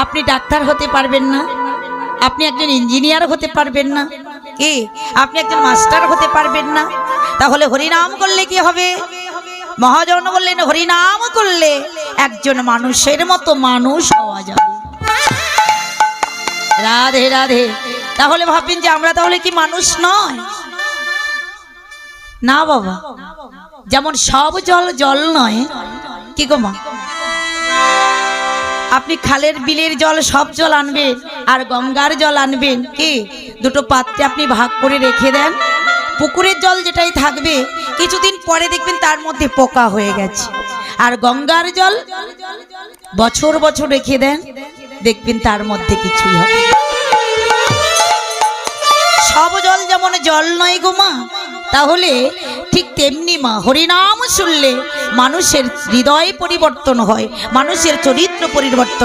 আপনি ডাক্তার হতে পারবেন না, আপনি একজন ইঞ্জিনিয়ার হতে পারবেন না, কি আপনি একজন মাস্টার হতে পারবেন না, তাহলে হরিনাম করলে কি হবে? মহাজন বললেন হরিনাম করলে একজন মানুষের মতো মানুষ হওয়া যাবে। রাধে রাধে। তাহলে ভাববেন যে আমরা তাহলে কি মানুষ নয়? না বাবা, যেমন সব জল জল নয়, কি গো মা, আপনি খালের বিলের জল সব জল আনবেন আর গঙ্গার জল আনবেন, কি দুটো পাত্রে আপনি ভাগ করে রেখে দেন, পুকুরের জল যেটাই থাকবে কিছুদিন পরে দেখবেন তার মধ্যে পোকা হয়ে গেছে, আর গঙ্গার জল বছর বছর রেখে দেন, দেখবেন তার মধ্যে কিছুই হবে। সব জল যেমন জল নয় গো মা, তাহলে ঠিক তেমনি মা হরিনাম শুনলে মানুষের হৃদয় পরিবর্তন হয়, মানুষের চরিত্র পরিবর্তন